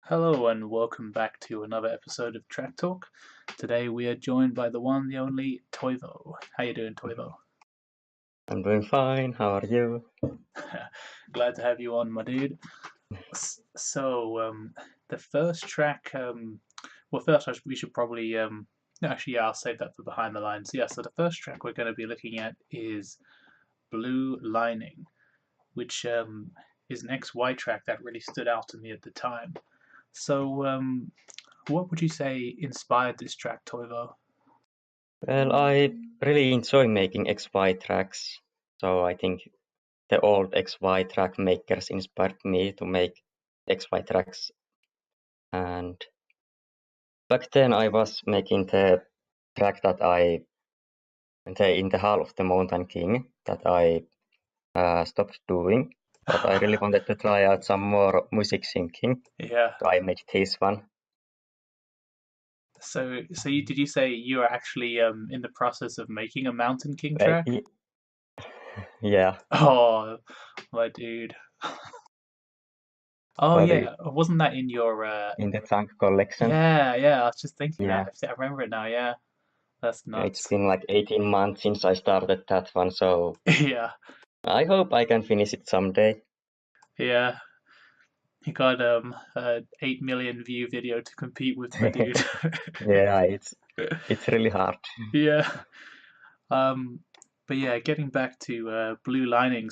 Hello and welcome back to another episode of Track Talk. Today we are joined by the one, the only Toivo. How you doing, Toivo? I'm doing fine. How are you? Glad to have you on, my dude. The first track. We should probably. Actually, yeah, I'll save that for behind the lines. Yeah, so the first track we're going to be looking at is "Blue Lining," which is an XY track that really stood out to me at the time. So, what would you say inspired this track, Toivo? Well, I really enjoy making XY tracks, so I think the old XY track makers inspired me to make XY tracks. And back then I was making the track that in the Hall of the Mountain King that I stopped doing, but I really wanted to try out some more music syncing, Yeah. so I made this one. Did you say you are actually in the process of making a Mountain King Well, track? yeah, Oh, my dude. Oh but yeah, wasn't that in your in the chunk collection, yeah, I was just thinking yeah. that. I remember it now, yeah. That's Yeah, it's nuts. been like 18 months since I started that one, so Yeah, I hope I can finish it someday. yeah. You got a 8 million view video to compete with, my dude. Yeah, it's really hard. Yeah. Um but yeah, getting back to Blue Lining,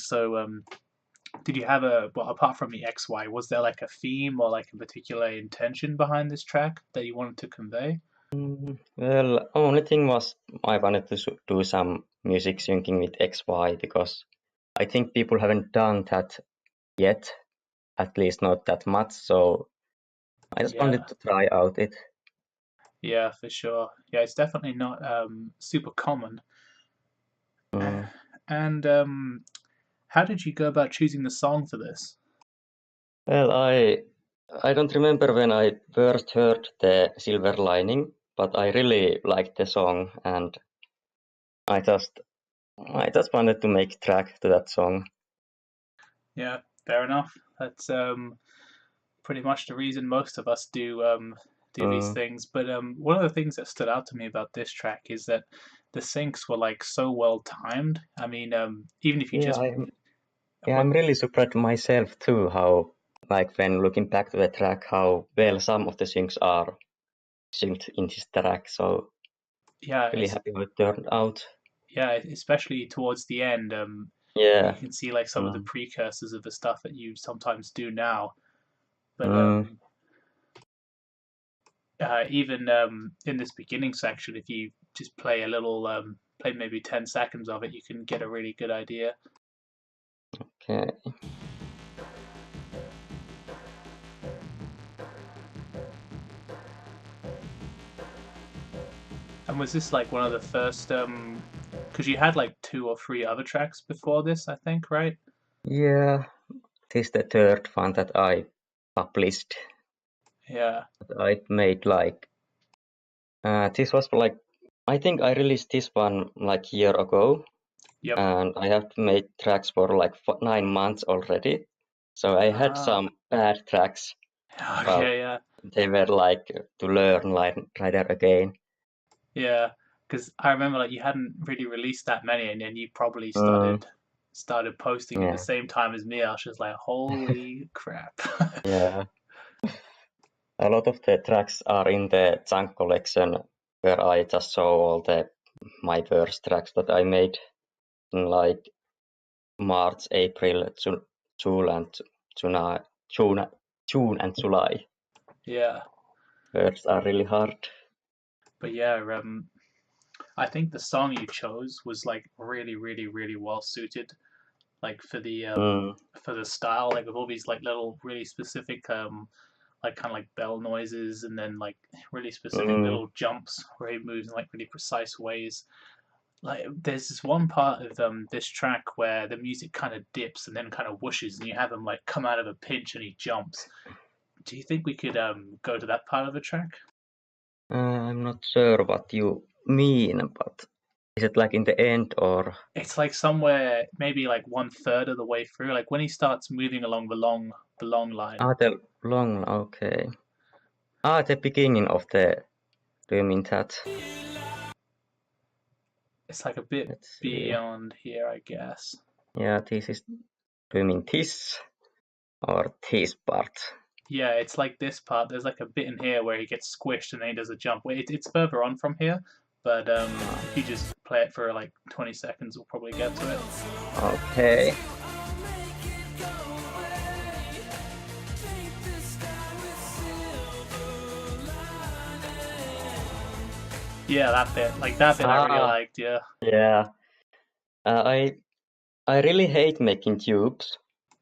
did you have apart from the XY, was there like a theme or like a particular intention behind this track that you wanted to convey? Well, only thing was I wanted to do some music syncing with XY because I think people haven't done that yet, at least not that much. So I just Yeah, wanted to try out it. yeah, for sure. Yeah, it's definitely not super common. Mm. And how did you go about choosing the song for this? Well, I don't remember when I first heard the Silver Lining, but I really liked the song and I just I just wanted to make track to that song. Yeah, fair enough. That's pretty much the reason most of us do these Mm, things. But one of the things that stood out to me about this track is that the syncs were like so well timed. I mean, even if you yeah, just I'm what really surprised myself too how like when looking back to the track how well some of the things are synced in this track. So yeah, really happy how it turned out. yeah, especially towards the end, you Yeah. can see like some of the Mm, precursors of the stuff that you sometimes do now. But mm, even in this beginning section, if you just play maybe 10 seconds of it, you can get a really good idea. okay. And was this like one of the first? Because you had like two or three other tracks before this, I think, right? Yeah, this is the third one that I published. Yeah. That I made like this was like I think I released this one like year ago, Yep. and I have made tracks for like 9 months already. So I had Ah. some bad tracks, but Okay. Yeah. they were like to learn like rider again. Yeah. Because I remember like you hadn't really released that many, and then you probably Mm, started posting at the yeah, same time as me. I was just like, holy crap. yeah. A lot of the tracks are in the chunk collection where I just show all the my first tracks that I made in like March, April, June and July, June, June and July. Yeah. Words are really hard. But yeah, I think the song you chose was like really, really, really well suited, like Mm, for the style, like with all these like little really specific like kind of like bell noises, and then like really specific mm, little jumps where he moves in like really precise ways. Like there's this one part of this track where the music kind of dips and then kind of whooshes, and you have him like come out of a pinch and he jumps. Do you think we could go to that part of the track? I'm not sure what you mean, but is it like in the end or It's like somewhere maybe like one third of the way through, like when he starts moving along the long line. the long? Okay. The beginning of the. Do you mean that? It's like a bit Let's see. beyond here, I guess. Yeah, this is. Do you mean this or this part? Yeah, it's like this part. There's like a bit in here where he gets squished and then he does a jump. It's further on from here, but if you just play it for like 20 seconds, we'll probably get to it. Okay. Yeah, that bit. Like that bit I really liked, yeah. Yeah. I really hate making tubes,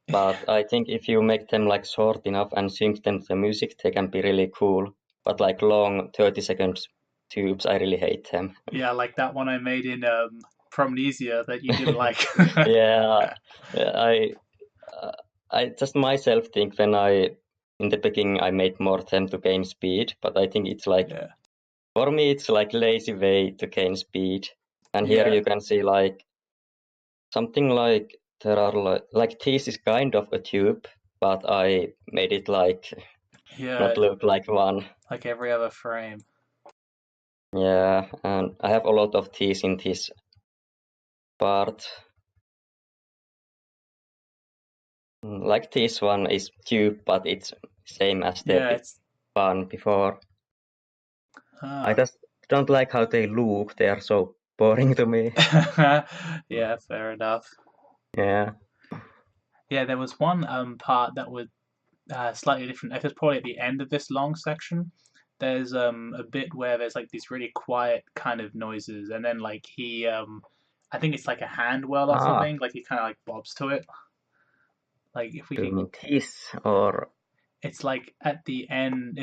but I think if you make them like short enough and sync them to the music, they can be really cool. But like long 30 seconds tubes, I really hate them. Yeah, like that one I made in Promnesia that you didn't like. Yeah, uh, I just myself think when in the beginning I made more them to gain speed, but I think it's like Yeah. for me it's like lazy way to gain speed. And here Yeah. you can see like something like there are like this is kind of a tube, but I made it like Yeah, not look like one. like every other frame. Yeah, and I have a lot of these in this part. Like this one is tube, but it's same as Yeah, the it's one before. I ah. just don't like how they look. They are so boring to me. Yeah, fair enough. Yeah. Yeah, there was one part that was slightly different. It's probably at the end of this long section. There's a bit where there's like these really quiet kind of noises, and then like he I think it's like a hand well or Ah, something. Like he kind of like bobs to it. Like if we do you could, mean this or it's like at the end.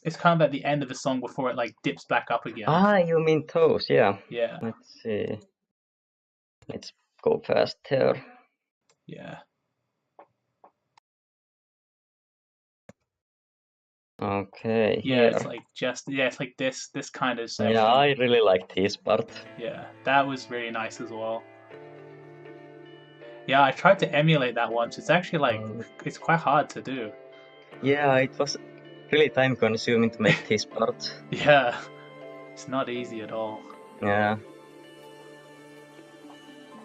It's kind of at the end of the song before it like dips back up again. you mean those? Yeah. Yeah, Let's see. Let's go fast here. yeah, Okay, yeah. It's here. like just yeah. It's like this kind of Yeah, section. I really like this part. Yeah, that was really nice as well. Yeah, I tried to emulate that once. It's actually like Um, it's quite hard to do. yeah, it was really time consuming to make this part. Yeah, it's not easy at all. Yeah,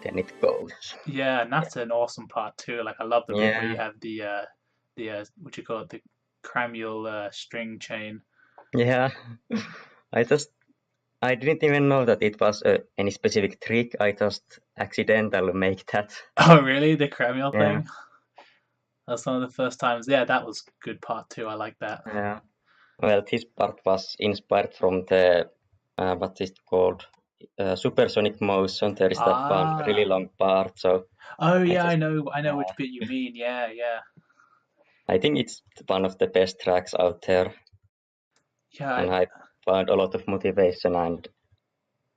then it goes. Yeah, and that's an awesome part too. Like I love the bit where you Yeah, have the what you call it, the Cramule string chain. yeah. I just I didn't even know that it was any specific trick. I just accidentally make that. Oh, really? The Cramule Yeah, thing? That's one of the first times. Yeah, that was a good part too. I like that. yeah. Well, this part was inspired from the what is it called? Supersonic motion. There is that one really Ah. long part. So Oh I yeah, just I know yeah, which bit you mean. Yeah, yeah. I think it's one of the best tracks out there, Yeah, and I found a lot of motivation and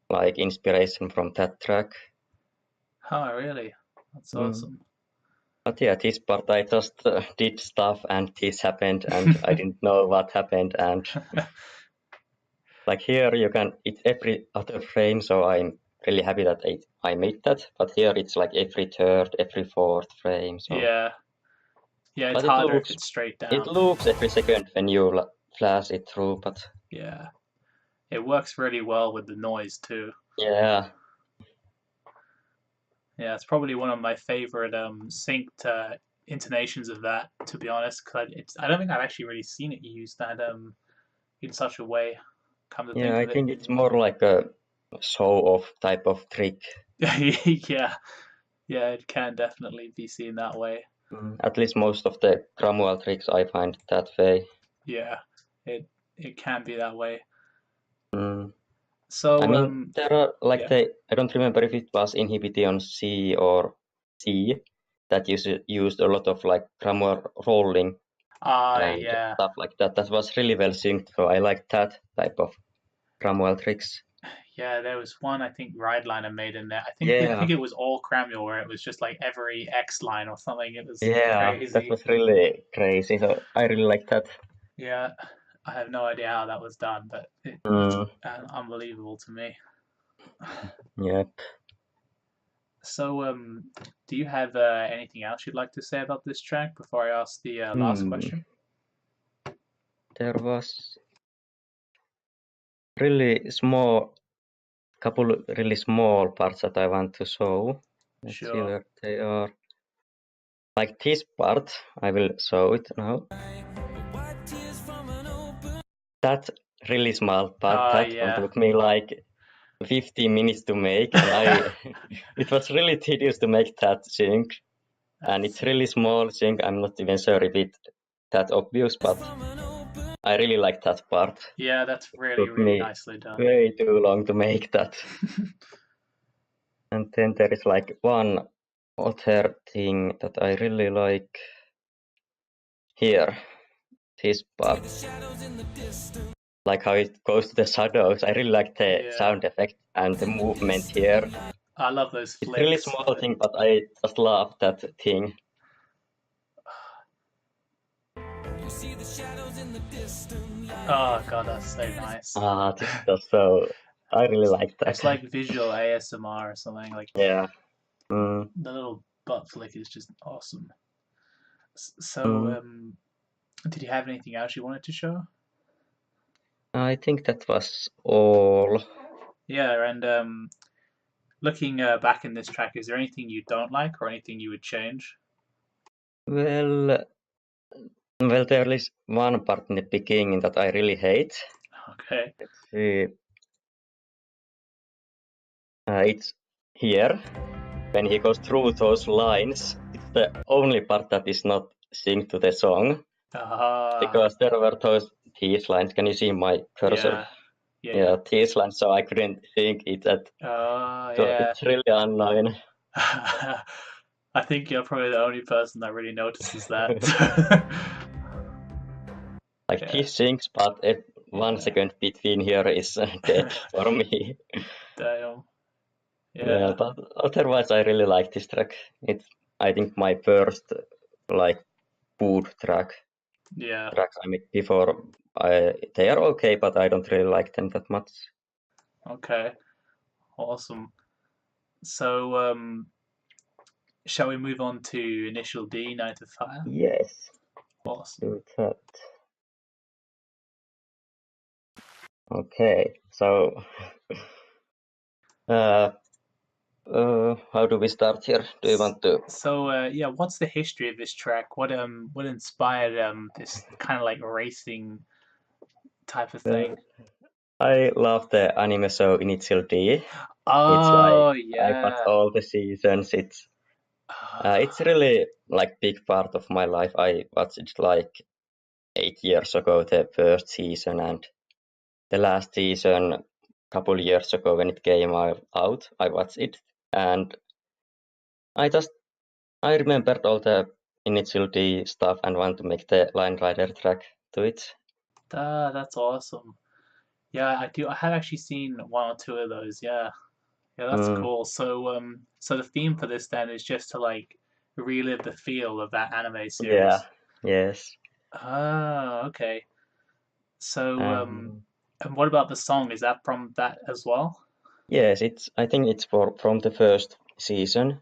like inspiration from that track. oh really? That's Mm. awesome. But yeah, this part I just did stuff and this happened and I didn't know what happened and like here you can it's every other frame, so I'm really happy that I made that. But here it's like every third, every fourth frame. So Yeah. Yeah, it's but it harder if looks it's straight it down. looks every second when you flash it through. But Yeah. It works really well with the noise too. yeah, Yeah, it's probably one of my favorite synced intonations of that, to be honest. Cause I don't think I've actually really seen it used that in such a way. Come to yeah, think I of it. think it's more like a show off type of trick. Yeah, yeah, it can definitely be seen that way. At least most of the Cromwell tricks I find that way. Yeah, it can be that way. Mm. I So mean, there are like yeah. I don't remember if it was Inhibition C or C that used a lot of like grammar rolling and Yeah. stuff like that. That was really well synced, so I like that type of Cromwell tricks. Yeah, there was one I think ride liner made in there. I Yeah, think it was all Cramule where it was just like every X line or something. It was yeah, that crazy. was really crazy. So I really like that. Yeah, I have no idea how that was done, but it's Mm, unbelievable to me. yeah. So, do you have anything else you'd like to say about this track before I ask the last Hmm. question? there was couple really small parts that I want to show. Let's see Sure. where they are. Like this part, I will show it now. That really small part, that one Yeah. took me like 15 minutes to make, and it was really tedious to make that sync. And it's really small sync. I'm not even sure if it's that obvious, but I really like that part. Yeah, that's really, Took really me nicely done. way too long to make that. And then there is like one other thing that I really like here, this part. Like how it goes to the shadows. I really like the Yeah. sound effect and the movement here. I love those It's really flicks. small thing, but I just love that thing. Oh god, that's so nice. This is just so. I really like that. It's like visual ASMR or something. Like Yeah. Mm, the little butt flick is just awesome. So, mm. did you have anything else you wanted to show? I think that was all. Yeah, and looking back in this track, is there anything you don't like or anything you would change? Well, well, there is one part in the beginning that I really hate. Okay. Let's see. It's here. When he goes through those lines, it's the only part that is not synced to the song. Because there were these lines. Can you see my cursor? Yeah. These lines, so I couldn't think it that. So Yeah. it's really annoying. I think you're probably the only person that really notices that. Like Yeah. these things, but Yeah. 1 second between here is dead for me. Damn. Yeah, Yeah. but otherwise I really like this track. It's I think my first like good Yeah. tracks I made before. They are okay, but I don't really like them that much. Okay. Awesome. So, shall we move on to Initial D, 9 to 5? Yes, Awesome. do that. Okay, so how do we start here? Do you want to? So, yeah, what's the history of this track? What inspired this kind of like racing type of thing? I love the anime show Initial D. It's like Oh I watched yeah. all the seasons. It's really like big part of my life. I watched it like 8 years ago, the first season, and the last season couple years ago when it came out. I watched it, and I just I remembered all the Initial D stuff and want to make the Line Rider track to it. That's awesome. Yeah, I do. I have actually seen one or two of those. Yeah, yeah, that's Mm, cool. So the theme for this then is just to like relive the feel of that anime yeah, series. yes. Oh, okay. So, Um, and what about the song? Is that from that as well? yes, I think it's from the first season,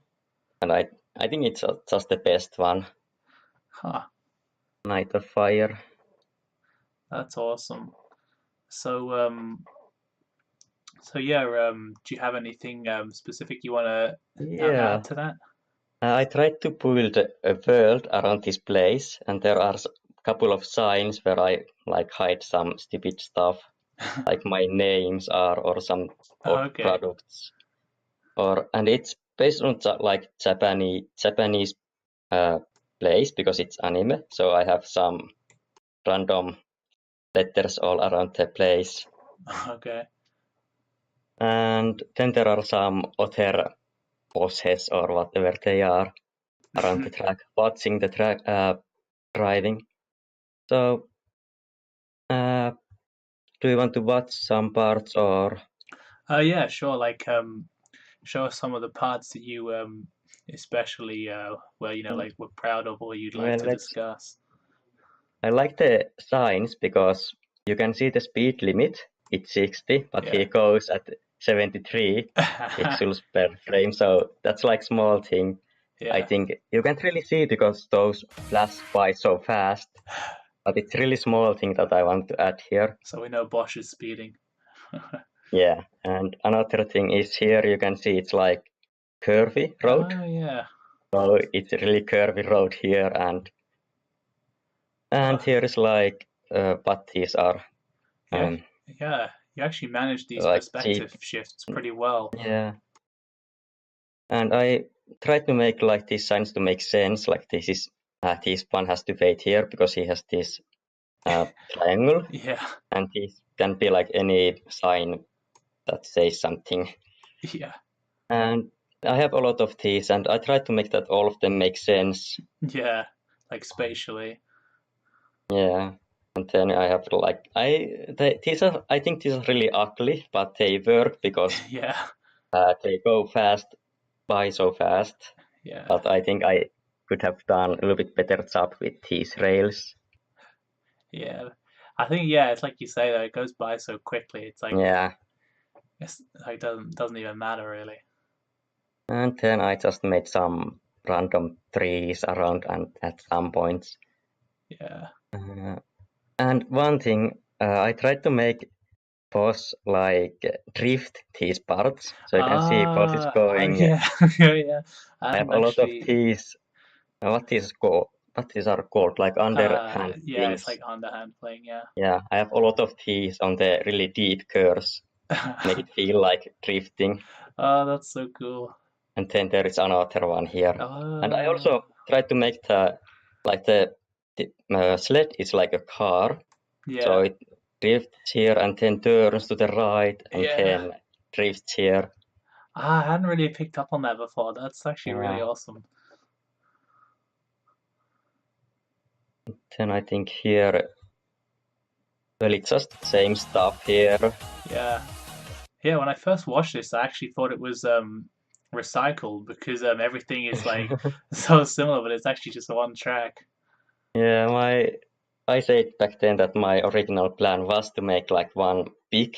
and I think it's just the best one. Huh, Night of Fire. that's awesome. So, so yeah, do you have anything specific you want to Yeah, add to that? I tried to build a world around this place, and there are a couple of signs where I like hide some stupid stuff, like my names are or some odd Okay. products, and it's based on like Japanese uh, place because it's anime. So I have some random letters all around the place, Okay. and then there are some other bosses or whatever they are around the track, watching the track driving. So, uh, do you want to watch some parts or? Yeah, sure. Like, show us some of the parts that you especially well, like were proud of or you'd like Well, to discuss. I like the signs because you can see the speed limit. It's 60, but he Yeah. goes at 73 pixels per frame. So that's like small thing. I Yeah. think you can't really see because those flash by so fast. but it's really small thing that I want to add here. So we know Bosch is speeding. Yeah, and another thing is here you can see it's like curvy road. Oh yeah. So it's a really curvy road here, and here is like what these are. Yeah, yeah. You actually managed these Like cheap. perspective shifts pretty well. Yeah. And I tried to make like these signs to make sense. Like this one has to fade here because he has this triangle, Yeah, and this can be like any sign that says something. yeah, And I have a lot of these, and I try to make that all of them make sense. yeah. Like spatially. Yeah. And then I have like these are, I think these are really ugly, but they work because Yeah, they go by so fast. yeah, But I think I could have done a little bit better job with these rails. yeah. I think yeah, it's like you say though, it goes by so quickly. Yeah. It's like doesn't even matter really. And then I just made some random trees around and at some points. Yeah. And one thing I tried to make boss like drift these parts, so you can see boss is Oh going. yeah, yeah, yeah. I I have hadn't a lot of actually. these. What these are called? Like underhand Yeah, it's things. like underhand playing. Yeah. Yeah, I have a lot of these on the really deep curves, make it feel like drifting. Oh, that's so cool. And then there is another one here. And I Uh, also tried to make the sled is like a car, so yeah, it drifts here and then turns to the right and yeah. then drifts here. I hadn't really picked up on that before. That's actually really Yeah. awesome. Then I think here, well, it's just same stuff here. Yeah. Yeah, when I first watched this, I actually thought it was recycled because everything is like so similar, but it's actually just one track. Yeah, I said back then that my original plan was to make like one big,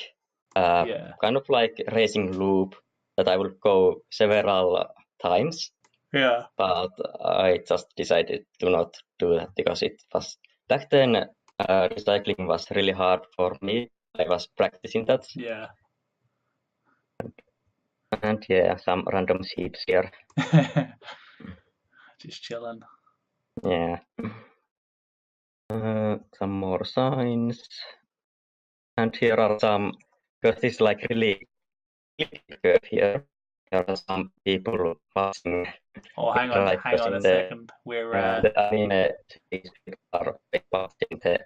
Yeah. kind of like racing loop that I would go several times, Yeah. but I just decided to not do that because it was back then recycling was really hard for me. I was practicing that, Yeah. and yeah, some random seeds here. Just chilling. Yeah, some more signs, and here are some. Because this is like really curve here. There are some people passing Oh, right hang on a in the second. We're anime these people are passing the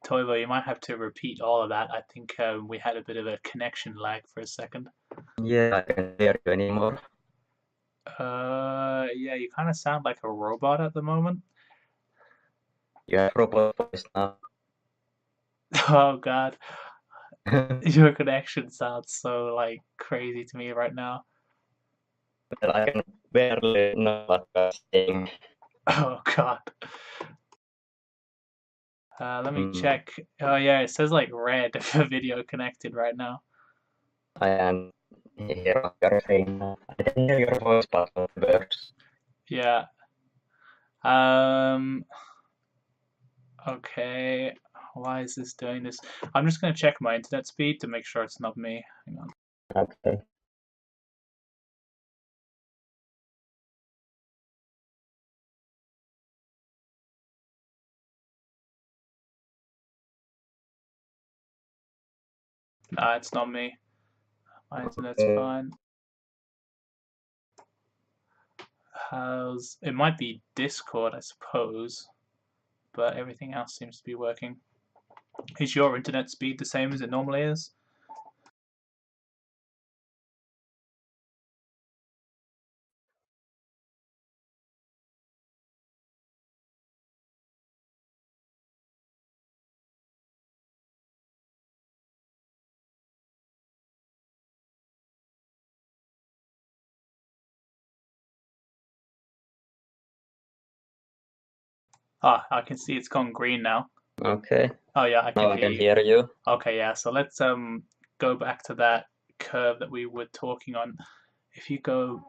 Toivo, you might have to repeat all of that. I think we had a bit of a connection lag for a second. yeah, I can't hear you anymore. Yeah, you kind of sound like a robot at the moment. You have robot voice now. Oh God, your connection sounds so like crazy to me right now. Well, I can barely know what you're saying. Oh God. Let me Mm, check. Oh yeah, it says like red for video connected right now. I am hear what you're saying now. I can hear your voice, but not the words. Yeah. Um. Okay. Why is this doing this? I'm just gonna check my internet speed to make sure it's not me. Hang on. Okay. Nah, it's not me. My internet's Okay. fine. How's it might be Discord, I suppose, but everything else seems to be working. Is your internet speed the same as it normally is? Ah, I can see it's gone green now. Okay. Oh yeah, I can Now I hear can you. hear you. Okay, yeah. So let's go back to that curve that we were talking on. If you go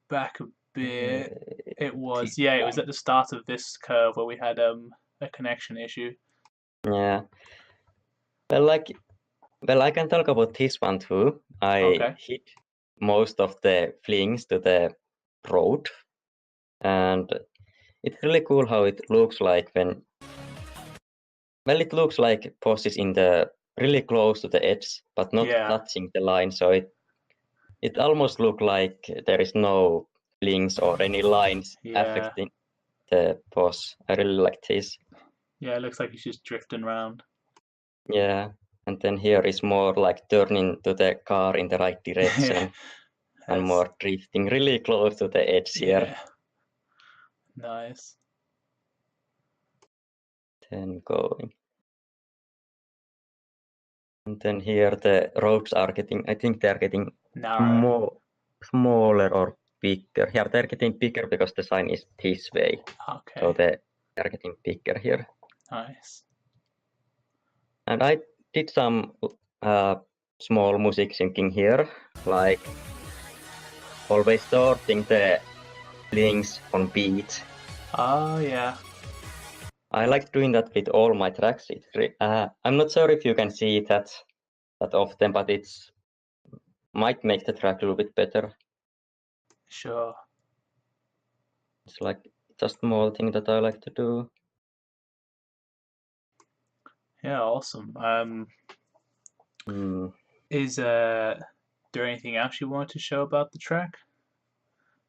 back a bit, It was, this yeah, it was line. at the start of this curve where we had a connection issue. Yeah. Well, well, I can talk about this one too. I Okay. hit most of the flings to the road, and it's really cool how it looks like when. Well, it looks like boss is in the really close to the edge, but not Yeah. touching the line. So it almost look like there is no flings or any lines Yeah. affecting the boss. I really like this. Yeah, it looks like he's just drifting around. Yeah, and then here is more like turning to the car in the right Yeah. direction and That's more drifting really close to the edge here. yeah. Nice. Then going. And then here the roads are getting, I think they're getting Narrow. smaller or bigger. Here they're getting bigger because the sign is this way. So Okay. they're getting bigger here. Nice. And I did some uh, small music syncing here, like always starting the links on beat. Oh yeah. I like doing that with all my tracks. I'm not sure if you can see that often, but it's might make the track a little bit better. Sure. It's like just a small thing that I like to do. Yeah, awesome. Hmm. Is there anything else you want to show about the track?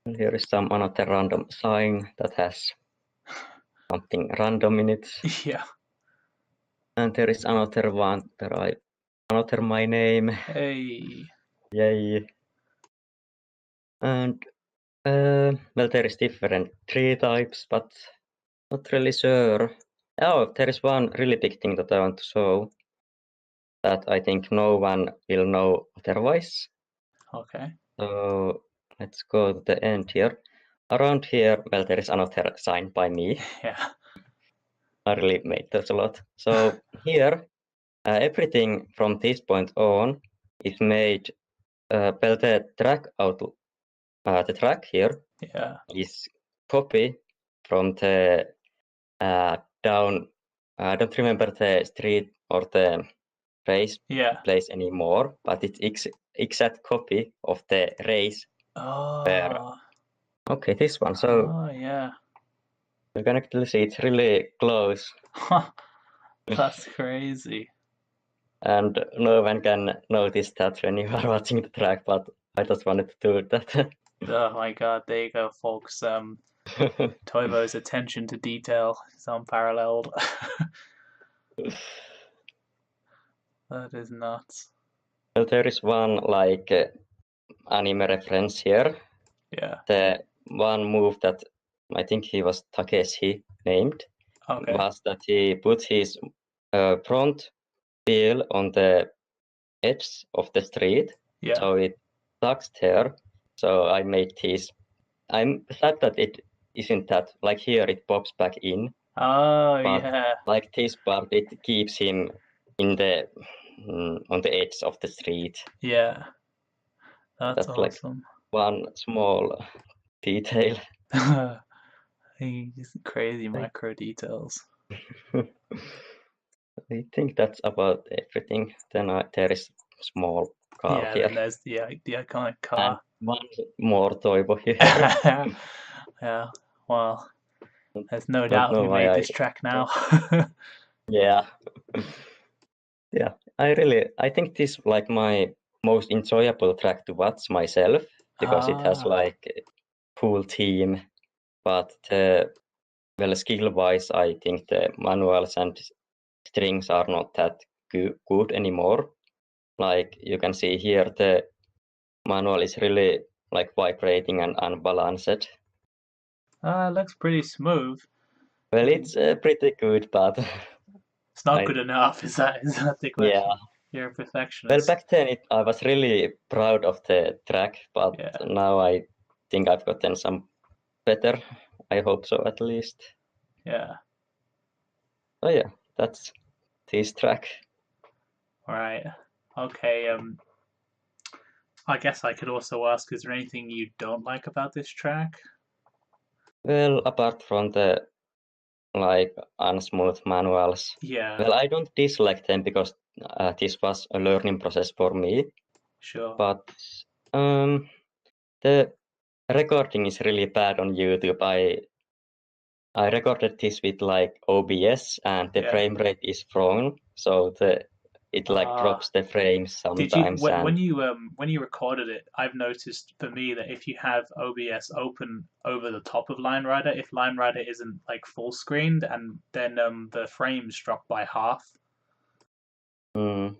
And here is some another random sign that has something random in it. Yeah. And there is another one where another my name. Hey. Yay. And well, there is different tree types, but not really sure. Oh, there is one really big thing that I want to show that I think no one will know otherwise. Okay. So let's go to the end here. Around here, well, there is another sign by me. Yeah. I really made those a lot. So here, everything from this point on is made. Well, the track here Yeah. is copy from the down. I don't remember the street or the race Yeah. place anymore, but it's exact copy of the race where. Oh. Okay, this one. So Oh yeah. you can actually see it's really close, That's crazy. and no one can notice that when you are watching the track. But I just wanted to do that. Oh my God, there you go, folks. Toivo's attention to detail is unparalleled. That is nuts. Well, there is one like anime reference here. Yeah. The one move that I think he was Takeshi named Okay. was that he put his front wheel on the edge of the street, Yeah. so it tucks there. So I made this. I'm sad that it isn't that like here it pops back in, Oh but yeah. like this part it keeps him in the on the edge of the street. Yeah. That's That's like awesome. one small detail. These crazy I micro details. I think that's about everything. Then there is small car Yeah, here then there's the iconic and car. one more Toivo here. Yeah. Well, there's no Don't doubt know who why made I. this track now. Yeah, yeah. I think this like my most enjoyable track to watch myself because it has Ah, like a cool theme, but well, skill-wise, I think the manuals and strings are not that good anymore. Like you can see here, the manual is really like vibrating and unbalanced. looks pretty smooth. Well, You can, it's pretty good, but it's not I good enough. Is that the yeah. question? You're a Well, perfectionist. back then I was really proud of the track, but Yeah, now I think I've gotten some better. I hope so, at least. yeah. Oh yeah, that's this track. All right. Okay. I guess I could also ask, is there anything you don't like about this track? Well, apart from the like unsmooth manuals, Yeah, well, I don't dislike them because this was a learning process for me. sure. But um, the recording is really bad on YouTube. I recorded this with like OBS, and the Yeah. frame rate is wrong, so the it like Uh, drops the frames did you sometimes. And when you recorded it, I've noticed for me that if you have OBS open over the top of Line Rider, if Line Rider isn't like full screened, and then the frames drop by half. mm,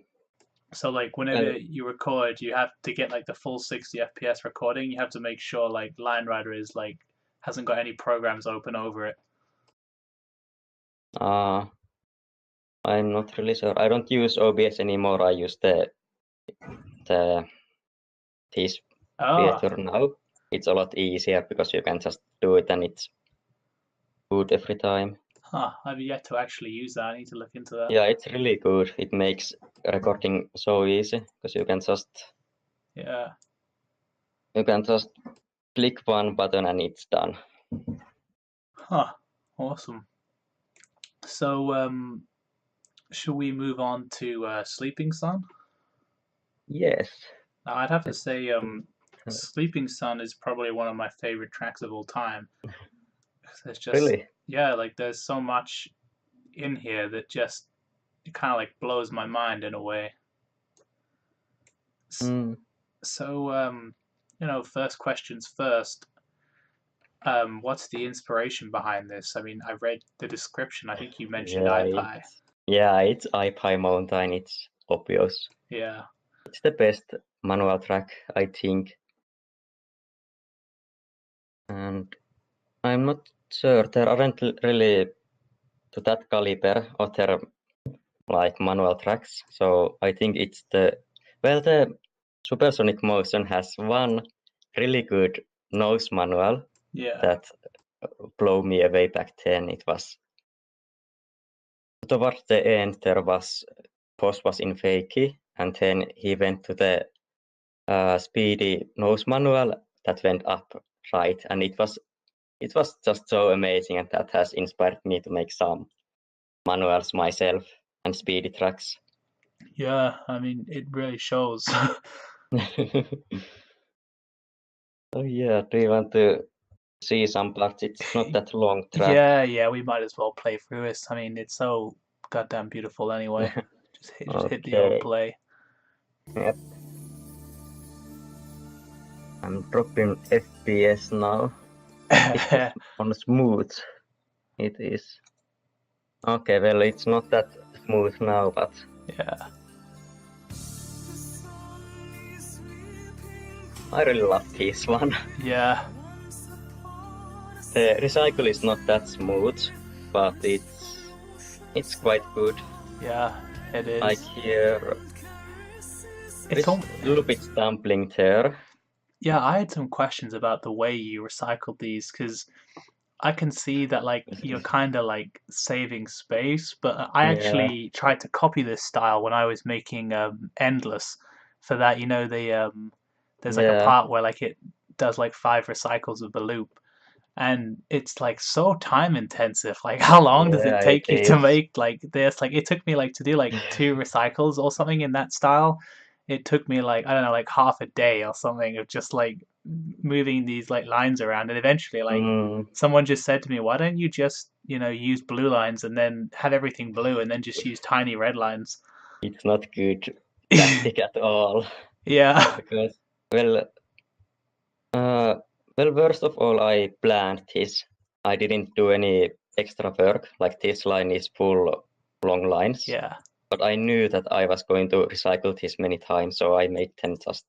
So like whenever well, you record, you have to get like the full 60 FPS recording. You have to make sure like Line Rider is like hasn't got any programs open over it. uh, I'm not really sure. I don't use OBS anymore. I use the this Ah, creator now. It's a lot easier because you can just do it and it's good every time. huh. I've yet to actually use that. I need to look into that. Yeah, it's really good. It makes recording so easy because Yeah. you can just click one button and it's done. Huh. Awesome. So should we move on to Sleeping Sun? Yes. Now, I'd have to Let's say, do that. Sleeping Sun is probably one of my favorite tracks of all time. There's just, Really? yeah, like there's so much in here that just it kind of like blows my mind in a way. Mm, So, first questions first. What's the inspiration behind this? I mean, I read the description. I think you mentioned yeah, iPie. it's iPie Mountain. It's obvious. Yeah, It's the best manual track, I think. And I'm not sure. There aren't really to that caliber other like manual tracks. So I think it's the Supersonic Motion has one really good nose manual yeah, that blew me away back then. It was towards the end there was Boss was in Fakey, and then he went to the speedy nose manual that went up right, and it was just so amazing, and that has inspired me to make some manuals myself and speedy tracks. yeah. I mean, it really shows. Oh yeah, do you want to see some parts? It's not that long track. Yeah, yeah. We might as well play through this. I mean, it's so goddamn beautiful anyway. Just hit the old Okay, play. yep. I'm dropping FPS now. Is this Yeah, on smooth? It is. Okay, well, it's not that smooth now, but I really love this one. yeah, The recycle is not that smooth, but it's quite good. yeah. It I is. hear It's there's all. a little bit stumbling there. Yeah, I had some questions about the way you recycled these because I can see that like you're kind of like saving space, but I Yeah, actually tried to copy this style when I was making Endless. For that, there's like a yeah, part where like it does like five recycles of the loop, and it's like so time intensive. Like, how long does it yeah, it take you to is. make like this? Like, it took me like to do like two recycles or something in that style. It took me like I don't know, like half a day or something of just like moving these like lines around, and eventually like Mm, someone just said to me, "Why don't you just use blue lines and then have everything blue and then just use tiny red lines?" it's not good tactic at all Yeah, because well, uh, first of all, I planned this. I didn't do any extra work. Like this line is full long lines, yeah, but I knew that I was going to recycle this many times, so I made them just.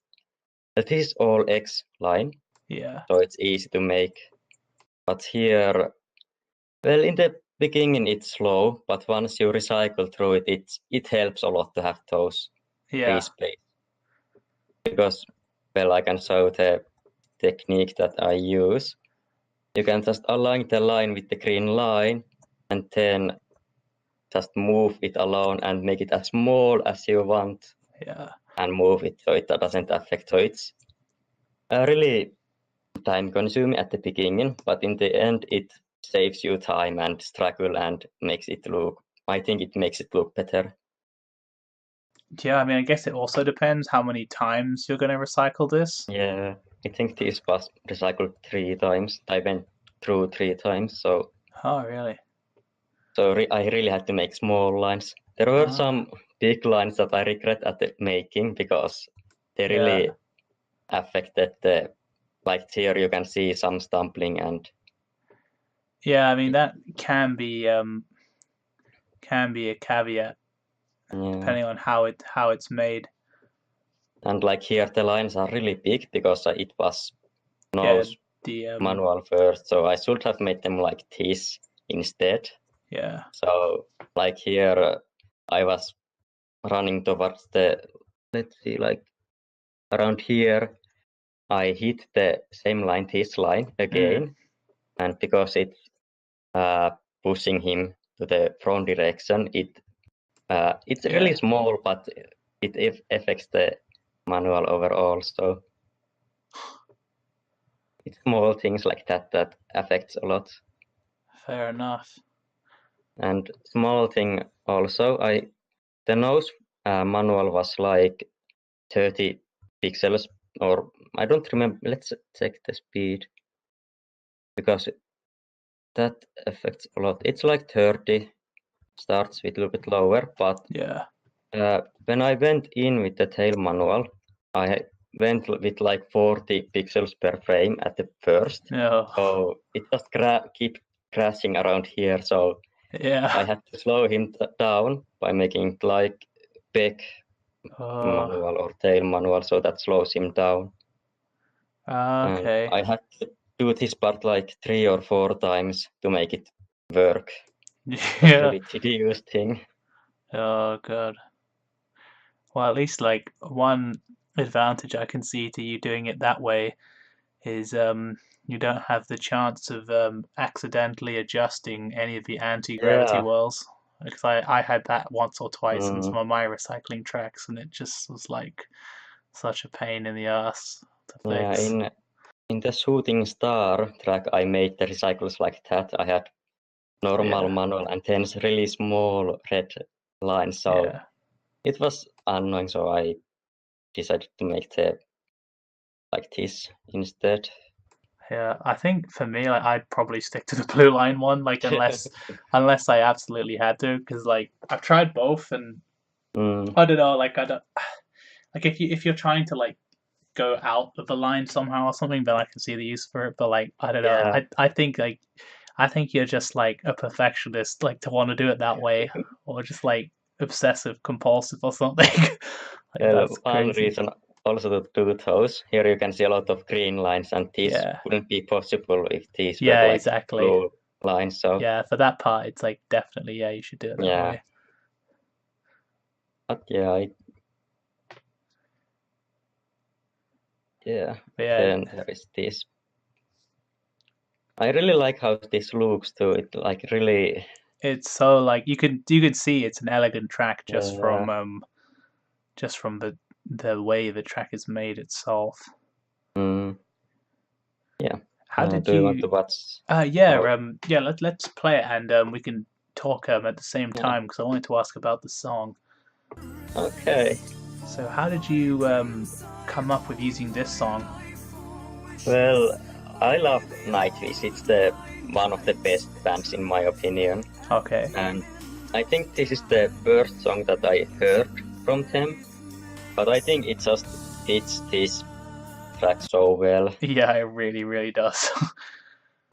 That is all X line, yeah, so it's easy to make. But here, well, in the beginning it's slow, but once you recycle through it, it helps a lot to have those free yeah, space because, well, I can show the technique that I use. You can just align the line with the green line and then just move it along and make it as small as you want yeah, and move it so it doesn't affect. So it's really time consuming at the beginning, but in the end it saves you time and struggle and makes it look, I think it makes it look better. Yeah, I mean, I guess it also depends how many times you're going to recycle this. Yeah, I think this was recycled 3 times. I went through 3 times, so Oh, really? I really had to make small lines. There were some big lines that I regret at the making because they Yeah. really affected the, like here you can see some stumbling and Yeah, I mean that can be a caveat yeah. depending on how it's made. And like here the lines are really big because it was Yeah, nose the manual first, so I should have made them like this instead. yeah. So like here I was running towards the, let's see, like around here I hit the same line, this line again, and because it's pushing him to the front direction, it's Yeah. really small, but it affects the manual overall. So it's small things like that affects a lot. Fair enough. And small thing also, the nose manual was like 30 pixels, or I don't remember. Let's check the speed because that affects a lot. It's like 30, starts with a little bit lower, but Yeah. when I went in with the tail manual, I went with like 40 pixels per frame at the first. No. So it just keep crashing around here. So Yeah. I had to slow him down by making like back manual or tail manual, so that slows him down. And Okay. I had to do this part like 3 or 4 times to make it work. It was Yeah. really tedious thing. Oh god. Well, at least like one advantage I can see to you doing it that way is you don't have the chance of accidentally adjusting any of the anti-gravity Yeah. wells. Because I had that once or twice in some Mm, of my recycling tracks, and it just was like such a pain in the ass to yeah. fix. In the shooting star track, I made the recycles like that. I had normal Yeah, manual and then really small red lines. So yeah, it was annoying. So I decided to make the like this instead. yeah. I think for me, like, I'd probably stick to the blue line one, like unless I absolutely had to, because like I've tried both, and Mm, I don't know, like I don't like if you're trying to like go out of the line somehow or something, then I can see the use for it. But like, I don't know. yeah. I think you're just like a perfectionist, like to want to do it that way, or just like obsessive compulsive or something. Like that's One crazy. reason also to do those. Here you can see a lot of green lines, and this Yeah. wouldn't be possible if these were Yeah, like exactly. blue lines. So Yeah, for that part, it's like definitely, yeah, you should do it that yeah, way. but yeah, yeah. But yeah, Then there is this. I really like how this looks too. It like really, it's so like you could see it's an elegant track yeah. just from the way the track is made itself. Mm, yeah. How did Do you want to you? watch? Yeah, Or yeah. Let's play it and we can talk at the same yeah. time because I wanted to ask about the song. Okay. So how did you come up with using this song? Well, I love Nightwish. It's the one of the best bands in my opinion, Okay. and I think this is the first song that I heard from them. But I think it just fits this track so well. Yeah, it really, really does.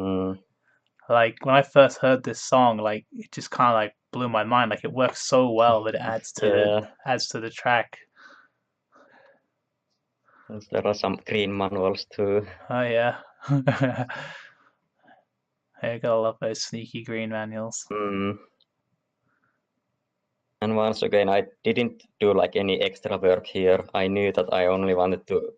Mm, Like when I first heard this song, like it just kind of like blew my mind. Like it works so well that it yeah, adds to the track. there are some green manuals too. Oh yeah. I gotta love those sneaky green manuals. Mm. And once again, I didn't do like any extra work here. I knew that I only wanted to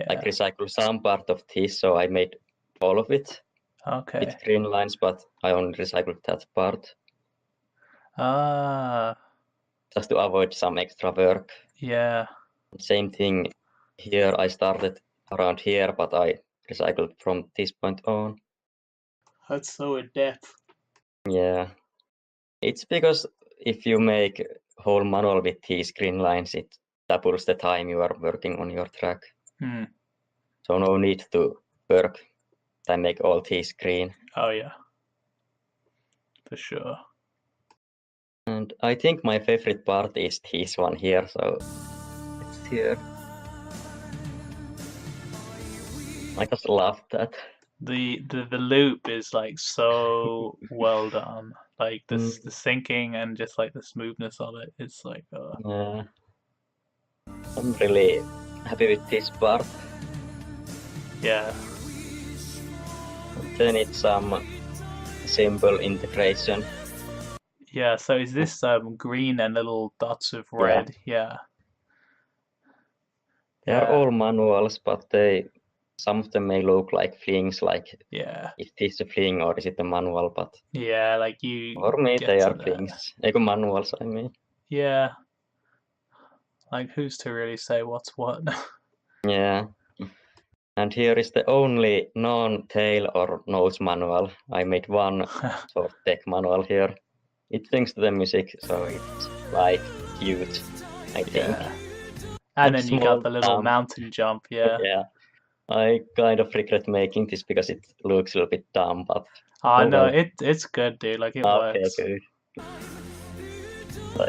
like Yeah. recycle some part of this, so I made all of it Okay. with green lines, but I only recycled that part Ah, just to avoid some extra work. yeah. Same thing here. I started around here, but I recycled from this point on. That's so in depth. Yeah, it's because if you make whole manual with these green lines, it doubles the time you are working on your track. So no need to work and make all these green. Oh yeah, for sure. And I think my favorite part is this one here. So it's here. I just love that. The loop is like so well done. Like this, the syncing and just like the smoothness of it. It's like Yeah. I'm really happy with this part. yeah. Then it's some simple integration. Yeah, so is this green and little dots of Yeah. red? Yeah. They are Yeah. all manuals, but some of them may look like flings, like Yeah. is this a fling or is it a manual? But Yeah, like you for me, get they to are that. flings. Manuals, I mean. Yeah. Like who's to really say what's what? Yeah. And here is the only non-tail or nose manual. I made one sort of tech manual here. It syncs to the music, so it's like cute, I think. Yeah. And then you got the little dumb. mountain jump, yeah. Yeah. I kind of regret making this because it looks a little bit dumb, but Oh no, well. it's good, dude. Like it Okay, works. good.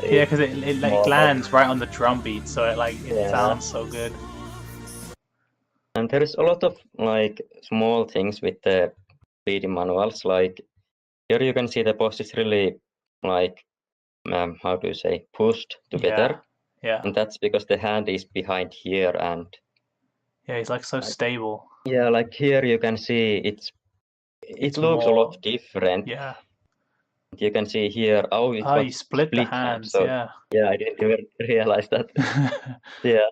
Yeah, because it like lands right on the drum beat, so it sounds so good. And there is a lot of like small things with the PD manuals. Like here you can see the post is really like how do you say, pushed together. Yeah. And that's because the hand is behind here, and yeah, he's like so stable. Yeah, like here you can see it looks a lot different. Yeah. You can see here, it was you split the hands, so yeah. yeah, I didn't even realize that. Yeah.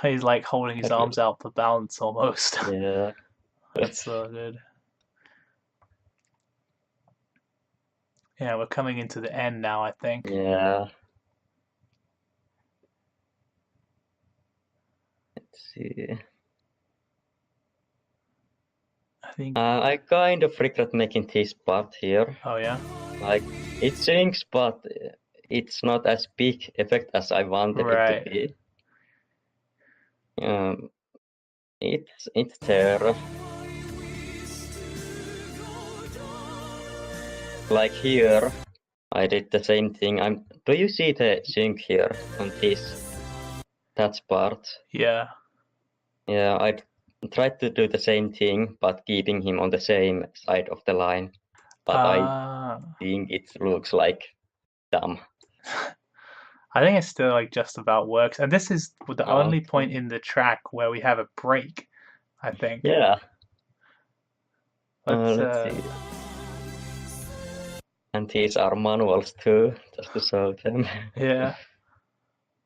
He's like holding his arms out for balance almost. Yeah. That's so good. Yeah, we're coming into the end now, I think. Yeah. Let's see. I think I kind of regret making this part here. Oh yeah? Like it syncs, but it's not as big effect as I wanted it to be. It's there. Like here, I did the same thing. Do you see the sync here on that part? Yeah. Yeah, I tried to do the same thing, but keeping him on the same side of the line. But I think it looks like dumb. I think it still like just about works, and this is the only point in the track where we have a break, I think. Yeah. Let's see. And these are manuals too, just to show them. Yeah.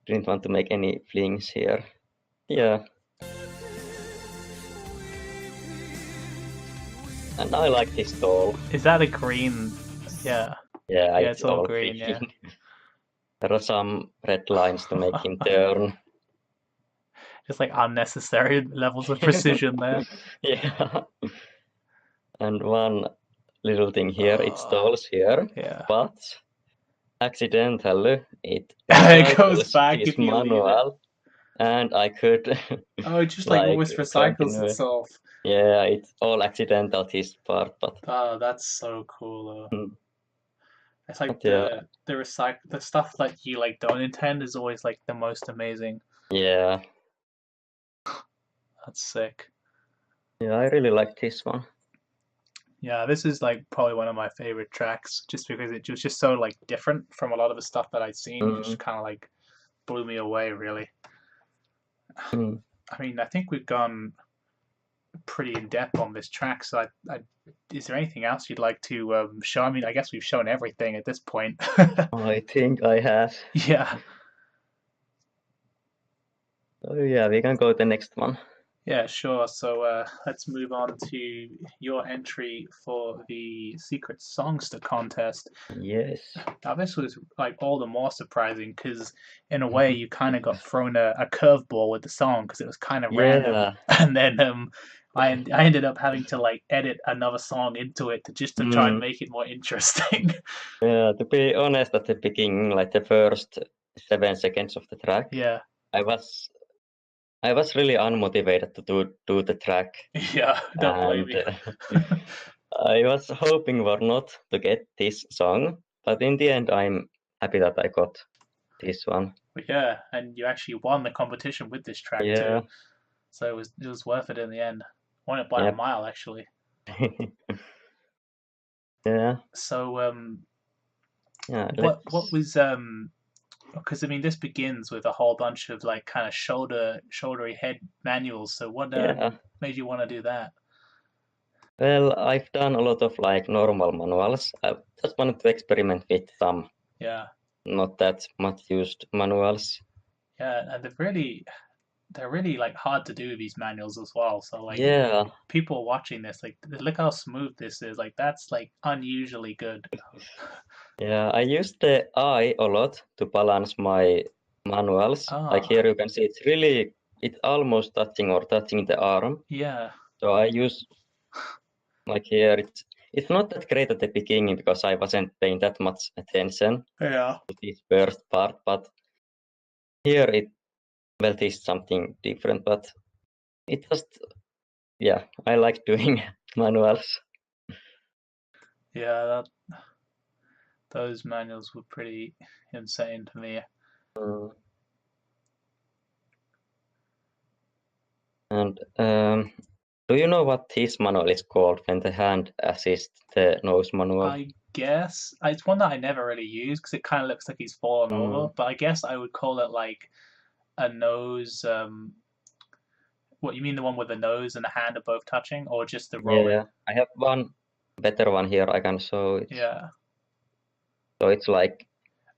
Didn't want to make any flings here. Yeah. And I like this doll. Is that a green? Yeah. Yeah, it's all green, yeah. There are some red lines to make him turn. Just like unnecessary levels of precision there. Yeah. And one little thing here, it stalls here. Yeah. But accidentally it goes back this if you manual. And I could it just like always recycles itself. Yeah, it's all accidental this part, but that's so cool though. It's like the stuff that you like don't intend is always like the most amazing. Yeah. That's sick. Yeah, I really like this one. Yeah, this is like probably one of my favorite tracks, just because it was just so like different from a lot of the stuff that I'd seen. It just kind of like blew me away, really. I mean, I think we've gone pretty in depth on this track. So, is there anything else you'd like to show? I mean, I guess we've shown everything at this point. I think I have. Yeah. Oh yeah, we can go to the next one. Yeah, sure. So let's move on to your entry for the Secret Songster contest. Yes. Now, this was like all the more surprising because, in a way, you kind of got thrown a curveball with the song because it was kind of random, Yeah. and then I ended up having to like edit another song into it to just to try and Mm. make it more interesting. Yeah, to be honest, at the beginning, like the first 7 seconds of the track, Yeah, I was I was really unmotivated to do the track, yeah, don't blame and me. I was hoping for not to get this song, but in the end, I'm happy that I got this one. But yeah, and you actually won the competition with this track too, Yeah, so it was worth it in the end. Won it by a yep. mile actually. Yeah, So yeah. what Let's. was because I mean this begins with a whole bunch of like kind of shouldery head manuals. So what Yeah. made you want to do that? Well, I've done a lot of like normal manuals. I just wanted to experiment with some Yeah, not that much used manuals. yeah, and they're really like hard to do these manuals as well. So like Yeah, people watching this like look how smooth this is. Like that's like unusually good. yeah. I used the eye a lot to balance my manuals. Like Ah, here you can see it's almost touching or touching the arm. yeah, So I use like here it's not that great at the beginning because I wasn't paying that much attention yeah. to this first part, but here this is something different, but it just yeah, I like doing manuals. Yeah, those manuals were pretty insane to me. Mm. And do you know what this manual is called when the hand assists the nose manual? I guess it's one that I never really use because it kind of looks like he's fallen Mm, over. But I guess I would call it like a nose. What you mean the one with the nose and the hand are both touching, or just the yeah, rowing? I have one better one here. I can show it. Yeah. So it's like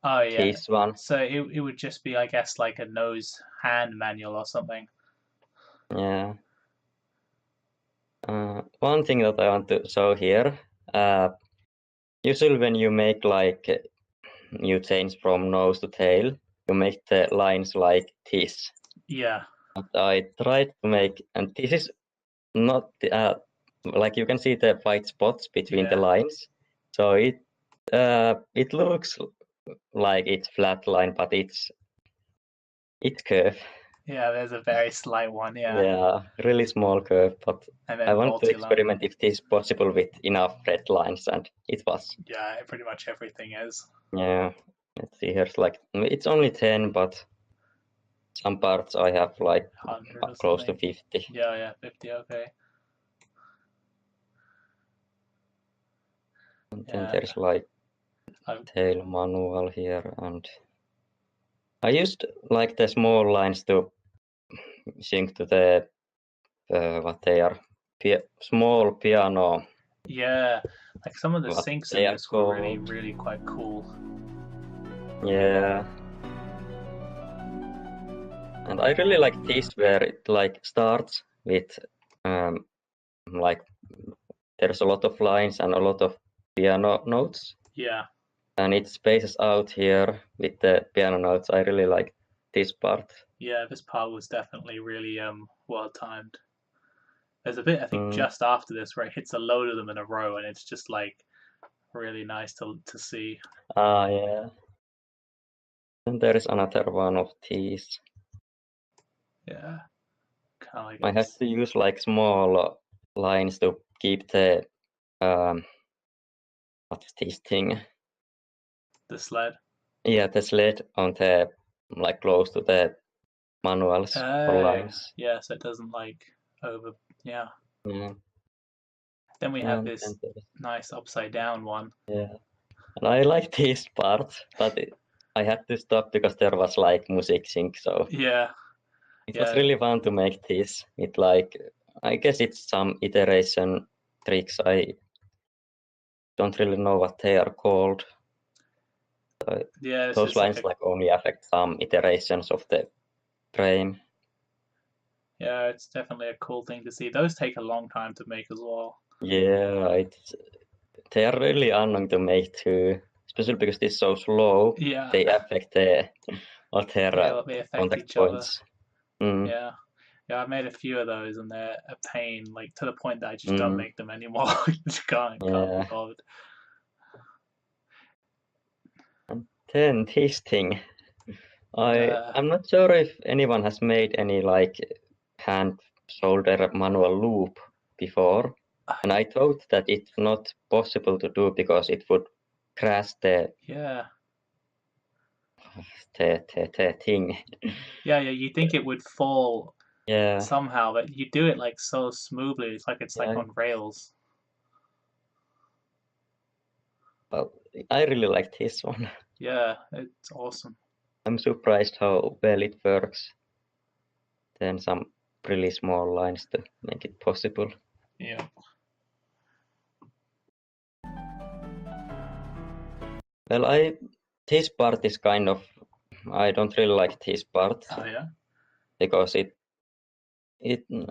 Oh yeah. this one. So it would just be I guess like a nose hand manual or something. Yeah. One thing that I want to show here. Uh, Usually when you make like you change from nose to tail, you make the lines like this. Yeah. But I tried to make, and this is not like you can see the white spots between the Yeah. lines. So it looks like it's flat line, but it's curve. Yeah. There's a very slight one. Yeah. Yeah, really small curve. But And I then want to multi-line. experiment if this is possible with enough red lines, and it was. Yeah. Pretty much everything is. Yeah. Let's see. Here's like it's only 10, but some parts I have like 100 or close to something. 50. Yeah. Yeah. 50. Okay. And then Yeah. there's like I, tail manual here, and I used like the small lines to sync to the what they are small piano, Yeah, like some of the what syncs they in are this were really, called. really quite cool. Yeah, and I really like this where it like starts with um, like there's a lot of lines and a lot of piano notes, Yeah, and it spaces out here with the piano notes. I really like this part. yeah, this part was definitely really well timed. There's a bit I think Mm. just after this where it hits a load of them in a row, and it's just like really nice to see. Ah, yeah. And there is another one of these. Yeah, kind of like I have it's to use like small lines to keep the um, what's this thing? the sled. Yeah, the sled on the like close to the manuals or Oh, lines. yeah, so it doesn't like over. Yeah. Yeah, Then we have and this then there's, nice upside down one. yeah, and I like this part, but I had to stop because there was like music sync, so Yeah, it was yeah, really fun to make this. It like I guess it's some iteration tricks. I don't really know what they are called. yeah. This Those is like lines a like only affect some iterations of the frame. Yeah, it's definitely a cool thing to see. Those take a long time to make as well. Yeah, they are really annoying to make too, especially because it's so slow. Yeah, They affect the other they affect contact each other. points. Mm, Yeah. Yeah, I've made a few of those and they're a pain, like to the point that I just don't mm, make them anymore. Just can't be yeah. bothered. And then this thing, Uh, I'm not sure if anyone has made any like hand shoulder manual loop before, and I thought that it's not possible to do because it would crash yeah. the thing. Yeah, yeah, you think it would fall Yeah, somehow, but you do it like so smoothly. It's like yeah. on rails. Well, I really like this one. Yeah, it's awesome. I'm surprised how well it works. Then some really small lines to make it possible. Yeah. Well, this part is kind of I don't really like this part Oh yeah. because it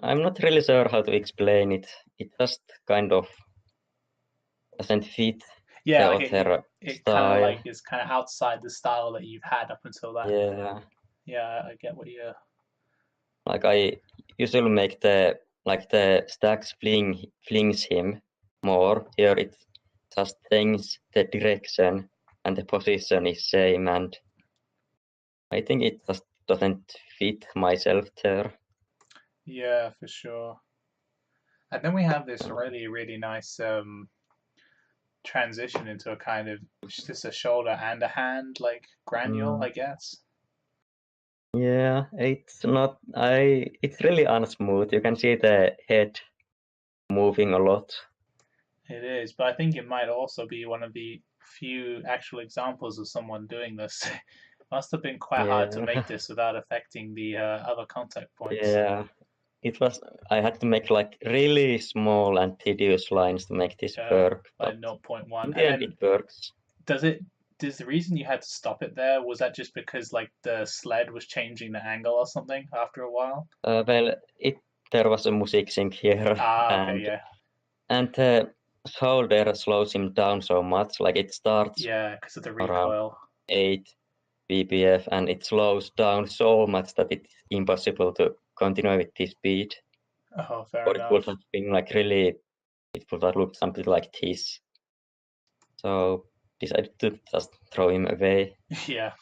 I'm not really sure how to explain it. It just kind of doesn't fit the Yeah, like other it kind of style. like is kind of outside the style that you've had up until that. Yeah, Yeah, I get what you. like I usually make the stacks flings him more. Here it just changes the direction and the position is same, and I think it just doesn't fit myself there. Yeah, for sure. And then we have this really nice transition into a kind of just a shoulder and a hand like granule, Mm, I guess. yeah, it's not. It's really unsmooth. You can see the head moving a lot. It is, but I think it might also be one of the few actual examples of someone doing this. Must have been quite hard to Yeah, make this without affecting the other contact points. yeah. It was. I had to make like really small and tedious lines to make this work, Like but zero point 0.1. in the And end, then it works. does it does the reason you had to stop it there was that just because like the sled was changing the angle or something after a while? Well, it there was a music sync here, Ah, okay, and yeah. and the shoulder slows him down so much. Like it starts Yeah, because of the around recoil. 8 ppf, and it slows down so much that it's impossible to continue with this speed. Oh, fair Or it would enough. have been like really, it would have looked something like this. So decided to just throw him away. Yeah.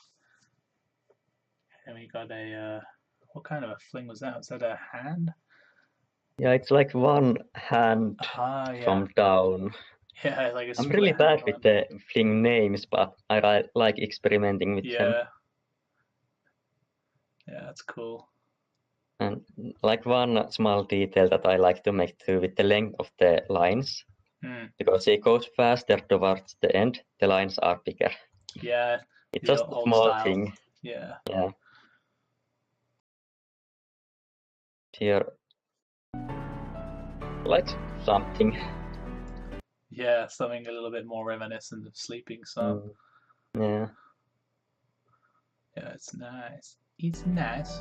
And we got a what kind of a fling was that? Was that a hand? Yeah, it's like one hand Ah, yeah. from down. Yeah, like a I'm split really hand bad with one. the fling names, but I like experimenting with them. Yeah, yeah, that's cool. And like one small detail that I like to make too with the length of the lines, Hmm. because it goes faster towards the end, the lines are bigger. Yeah, It's the just a old small style. thing. Yeah. Yeah. Here, like something. Yeah, something a little bit more reminiscent of Sleeping Sun. Mm, yeah. Yeah, it's nice. It's nice.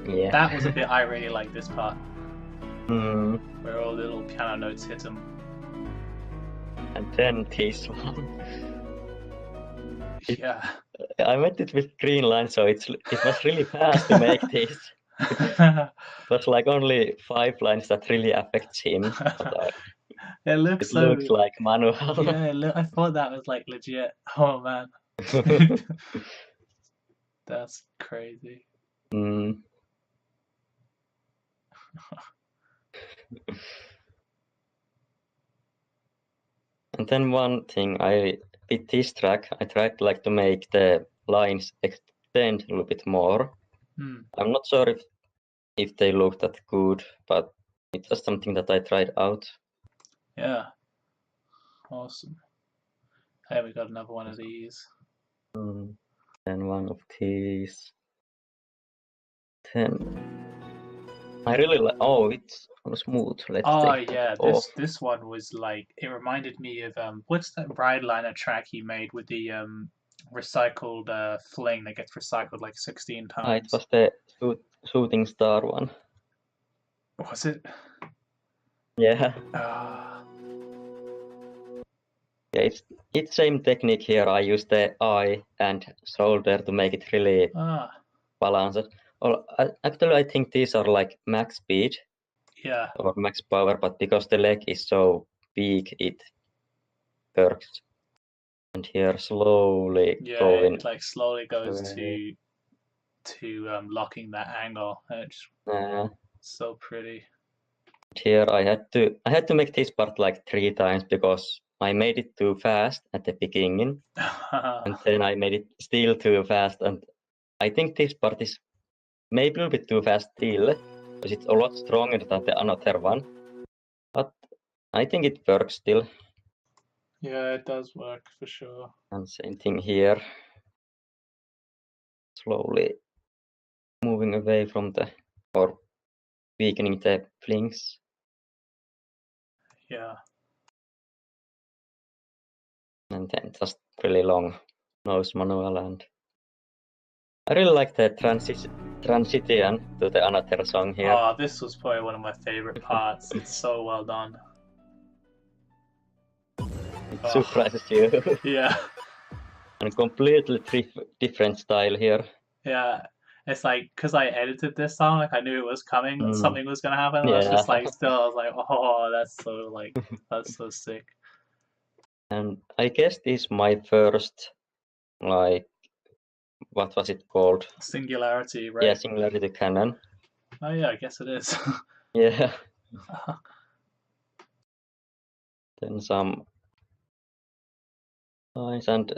Yeah. That was a bit I really like this part, Mm, where all the little piano notes hit them. and then this one. Yeah. I made it with green line, so it was really fast to make this. It was like only 5 lines that really affects him, but It looks it so. looks like manual. Yeah, I thought that was like legit. Oh man. That's crazy. Mm. And then one thing with this track, I tried like to make the lines extend a little bit more. Hmm. I'm not sure if they look that good, but it's just something that I tried out. Yeah. Awesome. Hey, we got another one of these. Mm. Then one of these. Then I really like. Oh, it's smooth. Let's Oh take that yeah, off. this one was like it reminded me of what's that Ride Liner track he made with the recycled fling that gets recycled like 16 Ah, it times. was the shooting star one. Was it? Yeah, Ah, yeah, it's same technique here. I use the eye and shoulder to make it really ah, balanced. Well, actually, I think these are like max speed yeah, or max power, but because the leg is so big, it works. And here slowly yeah. going It like slowly goes away. to locking that angle, and it's Uh, so pretty. Here I had to make this part like 3 times because I made it too fast at the beginning, and then I made it still too fast. And I think this part is maybe a little bit too fast still, because it's a lot stronger than the another one. But I think it works still. Yeah, it does work for sure. And same thing here, slowly moving away from the or weakening the flings, Yeah. and then just really long nose manual. And I really like the transition to the another song here. Oh, this was probably one of my favorite parts. It's so well done. It Oh, surprises you. yeah, And completely different style here. yeah. It's like because I edited this song, like I knew it was coming, that Mm, something was gonna happen. I was yeah. just like, still, I was like, oh, that's so sick. And I guess this is my first, like, what was it called? Singularity, Yeah, right? Singularity Canon. Oh yeah, I guess it is. Yeah. Then some lines. And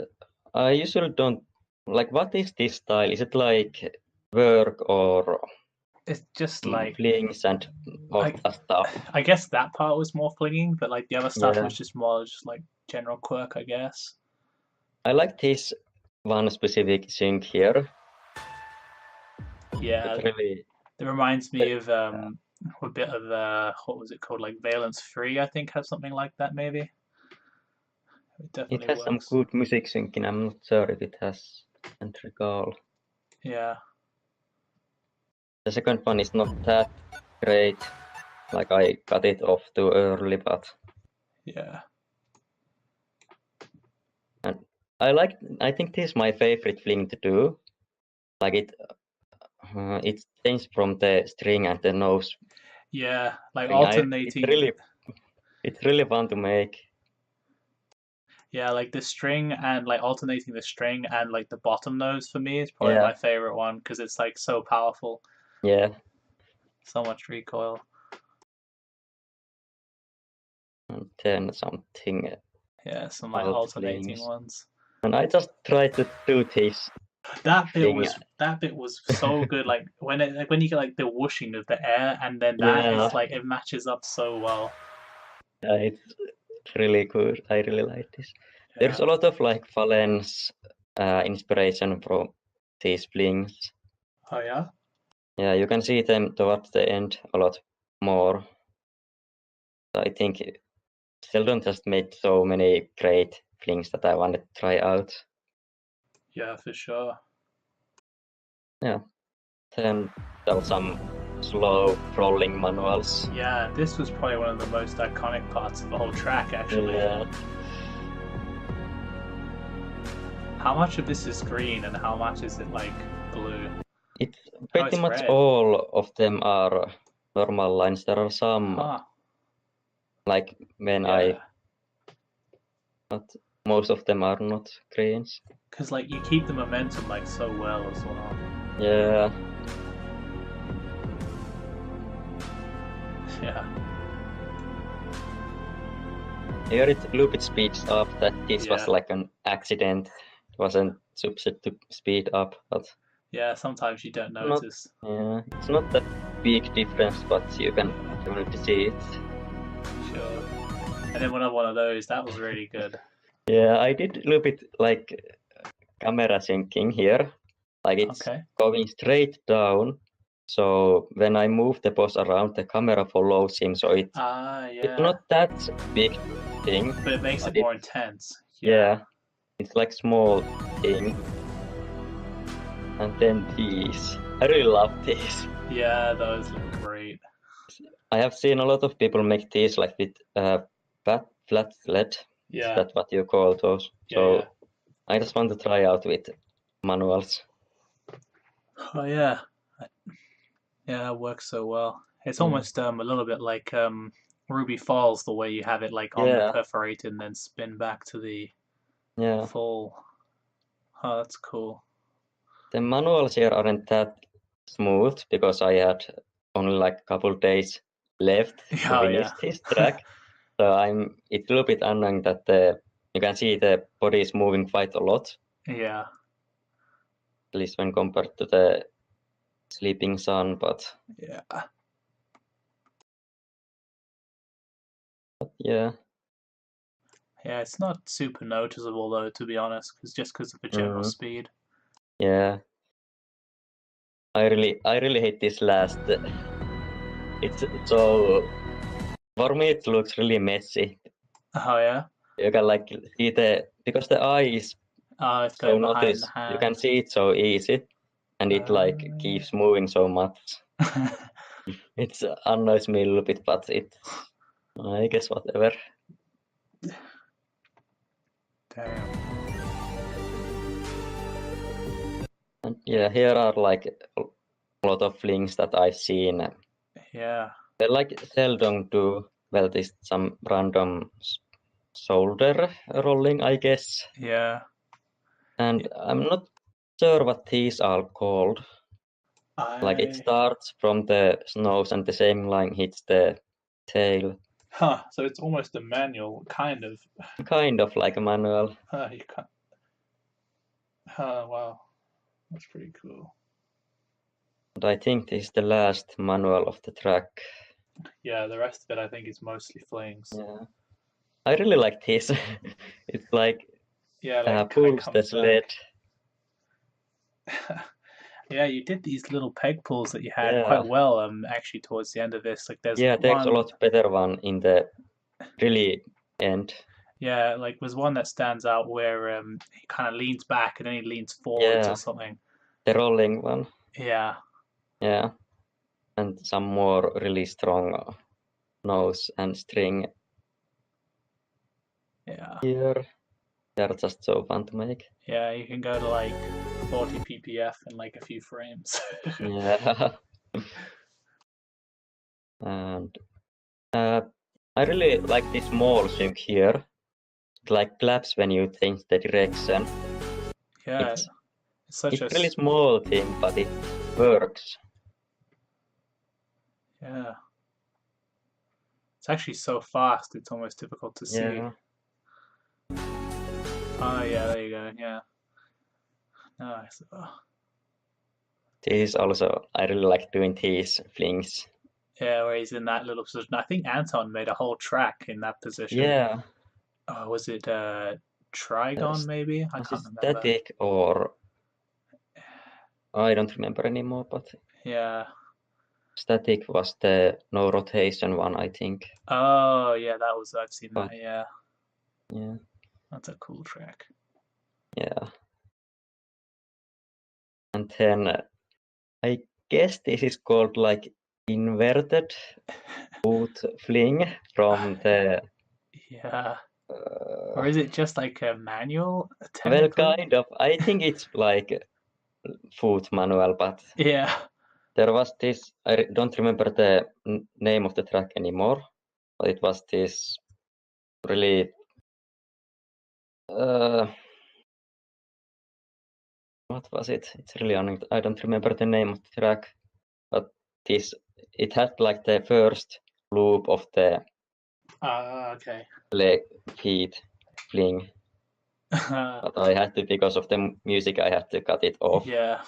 I usually don't, like, what is this style? Is it like work or It's just like flings and all I that stuff? I guess that part was more flinging, but like the other stuff Yeah. was just more just like general quirk, I guess. I like this one specific sync here. It Yeah, really, it reminds me of uh, a bit of what was it called, like Valence Free, I think has something like that maybe. It it definitely has some works. good music syncing. I'm not sure if it has, can't recall. Yeah, The second one is not that great. Like I cut it off too early, but yeah, and I think this is my favorite thing to do. Like it changed from the string and the nose yeah. Like string. It's alternating. really fun to make. Yeah, like the string and like alternating the string and like the bottom nose for me is probably Yeah, my favorite one because it's like so powerful, yeah. so much recoil. And then something Yeah, some like wild alternating flings. ones. And I just try to do this thing. That bit was so good. Like when you get like the whooshing of the air and then that Yeah, it's like it matches up so well. it's really good. I really like this. There's Yeah. a lot of like Valence inspiration from these flings. Oh yeah. Yeah, you can see them towards the end a lot more. I think Sheldon just made so many great flings that I wanted to try out. Yeah, for sure. Yeah, then there was some slow rolling manuals. Yeah, this was probably one of the most iconic parts of the whole track, actually. Yeah, How much of this is green and how much is it like blue? it's Oh, pretty it's much red. all of them are normal lines. There are some Huh. like when I Yeah. but most of them are not greens. Because like you keep the momentum like so well as well. Yeah, Yeah. here it a little bit speeds up that this was Yeah. like an accident. It wasn't supposed to speed up, but Yeah, sometimes you don't not notice. yeah, it's not that big difference, but you can Yeah, definitely see it. sure. And then one of those, that was really good. Yeah, I did a little bit like camera syncing here. Like it's Okay. going straight down. So when I move the boss around, the camera follows him. So Ah, it's yeah. not that big thing, But it makes but it more intense. Yeah. yeah, it's like small thing. And then these. I really love these. Yeah, those look great. I have seen a lot of people make these like with flat lead. Is Yeah, that what you call those? yeah, So yeah. I just want to try out with manuals. Oh yeah, yeah, that works so well. It's Yeah. almost a little bit like Ruby Falls, the way you have it like on the Yeah, perforated and then spin back to the yeah. full. Oh, that's cool. The manuals here aren't that smooth because I had only like a couple days left to Oh finish yeah, this track. So it's a little bit annoying that you can see the body is moving quite a lot, yeah, at least when compared to the sleeping sun. But yeah, yeah, yeah. It's not super noticeable though, to be honest, because of the general mm, speed. yeah. I really hate this last. It's so for me it looks really messy. Oh yeah. You can like see because the eye is Oh, it's so going behind the notice. You can hand. see it so easy, and it like keeps moving so much. It annoys me a little bit, but I guess whatever. Damn. And yeah, here are like a lot of links that I've seen. Yeah, They like seldom do well. This some random shoulder rolling, I guess. yeah. And I'm not sure what these are called. Like it I starts from the nose and the same line hits the tail. Huh. So it's almost a manual, kind of. Kind of like a manual. You can't. Wow, that's pretty cool. And I think this is the last manual of the track. Yeah, the rest of it I think is mostly flings. Yeah. I really like this. It's like Yeah, like it kind of pulls the comes sled. back. Yeah, you did these little peg pulls that you had Yeah. quite well. Actually, towards the end of this, like there's Yeah, there's a one. lot better one in the really end. Yeah, like there's one that stands out where he kind of leans back and then he leans forwards or Yeah, something. the rolling one. Yeah, Yeah. And some more really strong nose and string yeah, here. They're just so fun to make. yeah. You can go to like 40 ppf in like a few frames. Yeah. And uh, I really like this small sync here. It like claps when you change the direction. Yeah, It's it's such a it's really small thing, but it works. yeah. It's actually so fast. It's almost difficult to see. Yeah. Oh yeah, there you go. Yeah, nice. Oh, This is also I really like doing these flings. yeah, where he's in that little position. I think Anton made a whole track in that position. Yeah. Oh, was it Trigon maybe? I Was it can't remember. static or I don't remember anymore, but Yeah. static was the no rotation one, I think. Oh yeah, I've seen But that. Yeah, yeah, that's a cool track. yeah. And then I guess this is called like inverted boot fling from the Yeah. uh, Or is it just like a manual well, technically? kind of. I think it's like foot manual, but Yeah. there was this. Don't remember the name of the track anymore, but it was this really. Uh, what was it? It's really annoying. I don't remember the name of the track, but this it had like the first loop of the Okay. leg feet fling, but I had to because of the music. I had to cut it off. Yeah.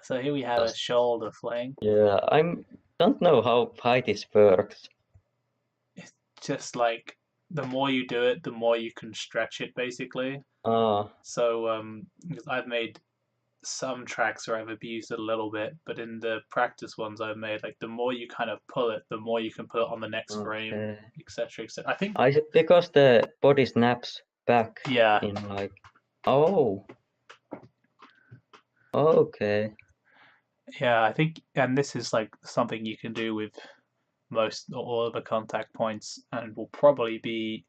So here we have a Just shoulder fling. yeah, don't know how high this works. It's just like the more you do it, the more you can stretch it basically. Ah, So because I've made some tracks where I've abused it a little bit, but in the practice ones I've made, like the more you kind of pull it, the more you can put it on the next frame, okay. etc., etc. I think, I said because the body snaps back yeah, in like oh, okay. Yeah, I think, and this is like something you can do with most or all of the contact points, and will probably be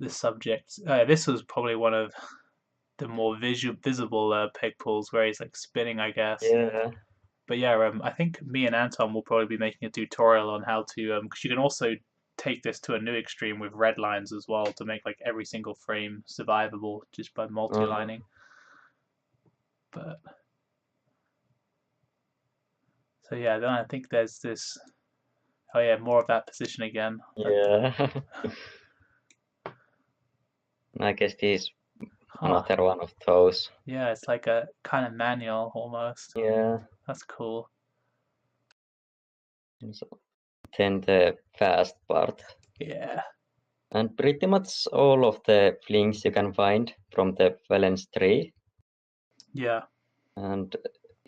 the subject. This was probably one of the more visible peg pulls where he's like spinning, I guess. Yeah. But yeah, I think me and Anton will probably be making a tutorial on how to, because you can also take this to a new extreme with red lines as well to make like every single frame survivable just by Uh, multi-lining. But so yeah, then I think there's this. Oh yeah, more of that position again. yeah. I guess this is Huh. another one of those. Yeah, it's like a kind of manual almost. Yeah. That's cool. And so then the fast part. Yeah. And pretty much all of the flings you can find from the Valence tree. Yeah. And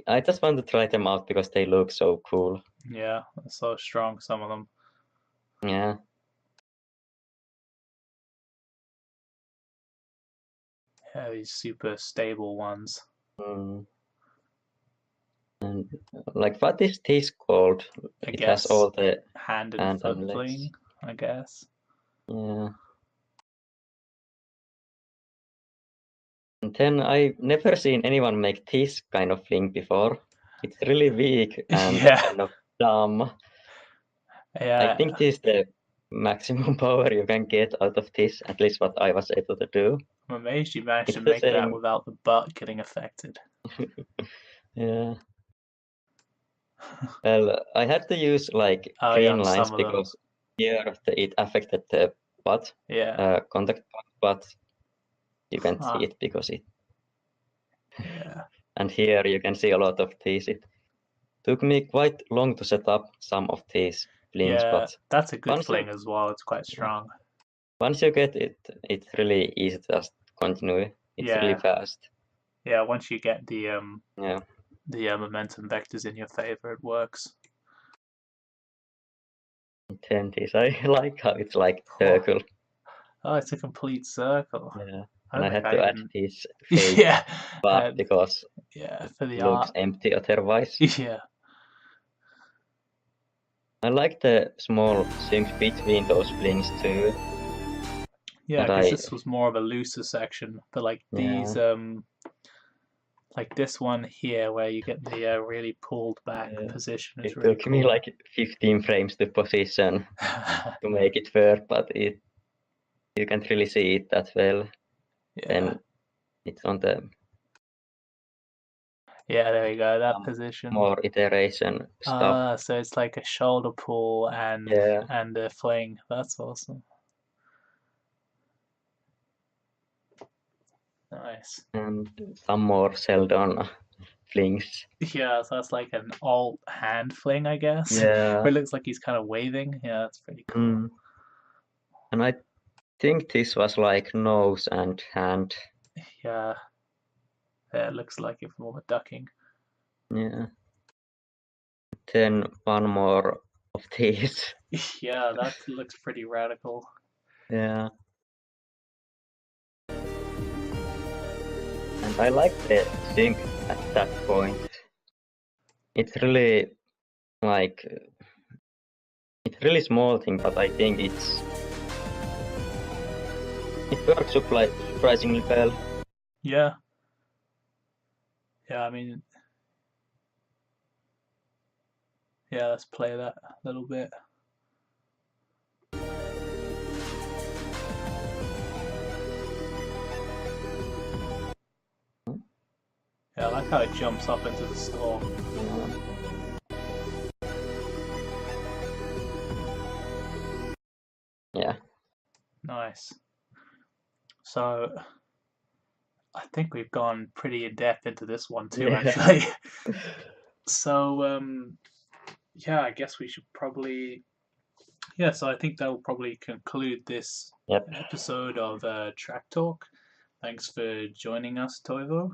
I just want to try them out because they look so cool. Yeah. They're so strong, some of them. Yeah. Yeah, these super stable ones. Mm. And like, what is this called? I It has guess all the hand and hand foot and legs. fling, I guess. Yeah. And then I've never seen anyone make this kind of fling before. It's really weak and Yeah. kind of dumb. I Yeah. think this is the maximum power you can get out of this, at least what I was able to do. I'm amazed you managed to It's the make that same. without the butt getting affected. Yeah. Well, I had to use like Oh yeah, green on lines some of them. because here it affected the butt, Yeah. contact butt, but you can't see Huh. it because it. Yeah. And here you can see a lot of these. It took me quite long to set up some of these flings, Yeah. but That's a good once you fling as well. It's quite strong. once you get it, it's really easy to just continue. It's really Yeah. fast. Yeah. Once you get Yeah. the momentum vectors in your favor, it works. And then this, I like how it's like Oh, circle. oh, it's a complete circle. Yeah. I And don't I think had I to add even. this fake Yeah. bar And because yeah, for the it looks art. empty otherwise. Yeah. I like the small sync between those flings too. Yeah, And because I, this was more of a looser section, but like yeah, these, like this one here, where you get the really pulled back yeah. position, is It really took me cool. like 15 frames to position to make it work, but you can't really see it that well. Yeah, Then it's on the yeah, there you go, that some position. more iteration stuff. Ah, so it's like a shoulder pull Yeah, and a fling. That's awesome. Nice. and some more Sheldon flings. Yeah, so that's like an alt hand fling, I guess. Yeah, Where it looks like he's kind of waving. Yeah, that's pretty cool. mm. And I think this was like nose and hand. Yeah, yeah, it looks like it more ducking. Yeah. Then one more of these. Yeah, that looks pretty radical. Yeah. And I like the sync at that point. It's really like it's really small thing, but I think it works like surprisingly well. Yeah, yeah, I mean, yeah, let's play that a little bit. Yeah, I like how it jumps up into the storm. Yeah. Nice. So I think we've gone pretty in depth into this one too, Yeah. actually. So yeah, I guess we should probably yeah. So I think that will probably conclude this Yep. episode of Track Talk. Thanks for joining us, Toivo.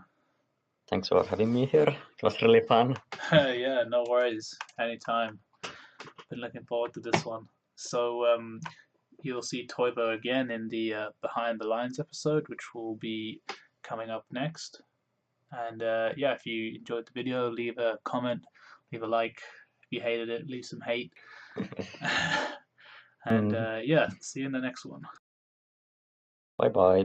Thanks for having me here. It was really fun. Yeah, no worries. Anytime. Been looking forward to this one. So you'll see Toivo again in the Behind the Lines episode, which will be coming up next. And yeah, if you enjoyed the video, leave a comment, leave a like. If you hated it, leave some hate. And Mm. yeah, see you in the next one. Bye bye.